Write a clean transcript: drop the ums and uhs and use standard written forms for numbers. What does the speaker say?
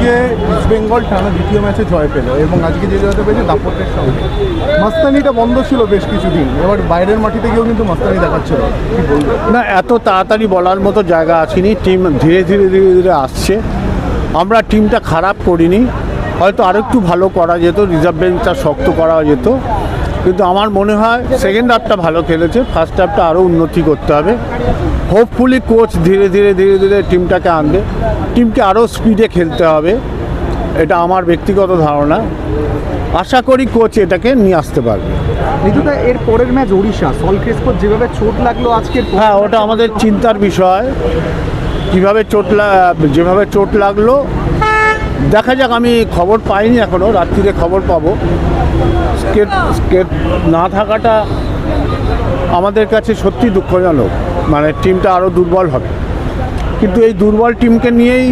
আজকে ইস্ট বেঙ্গল টানা দ্বিতীয় ম্যাচে জয় পেল এবং আজকে যে জয়টা পেয়েছে দাপটের সঙ্গে। মাস্তানিটা বন্ধ ছিল বেশ কিছুদিন, এবার বাইরের মাটিতে গিয়েও কিন্তু মাস্তানি দেখাচ্ছিল, কি বলবো? না, এত তাড়াতাড়ি বলার মতো জায়গা আসেনি। টিম ধীরে ধীরে ধীরে ধীরে আসছে। আমরা টিমটা খারাপ করিনি, হয়তো আরও একটু ভালো করা যেত, রিজার্ভ বেঞ্চটা শক্ত করা যেত, কিন্তু আমার মনে হয় সেকেন্ড হাফটা ভালো খেলেছে, ফার্স্ট হাফটা আরও উন্নতি করতে হবে। হোপফুলি কোচ ধীরে ধীরে ধীরে ধীরে টিমটাকে আনবে, টিমকে আরও স্পিডে খেলতে হবে, এটা আমার ব্যক্তিগত ধারণা। আশা করি কোচ এটাকে নিয়ে আসতে পারবে। ঋতুদা, এর পরের ম্যাচ ওড়িশা, সল ক্রেসপোর যেভাবে চোট লাগলো আজকের, হ্যাঁ, ওটা আমাদের চিন্তার বিষয়। কীভাবে যেভাবে চোট লাগলো দেখা যাক। আমি খবর পাইনি এখনও, রাত্রিরে খবর পাবো। স্কেট না থাকাটা আমাদের কাছে সত্যি দুঃখজনক, মানে টিমটা আরও দুর্বল হবে। কিন্তু এই দুর্বল টিমকে নিয়েই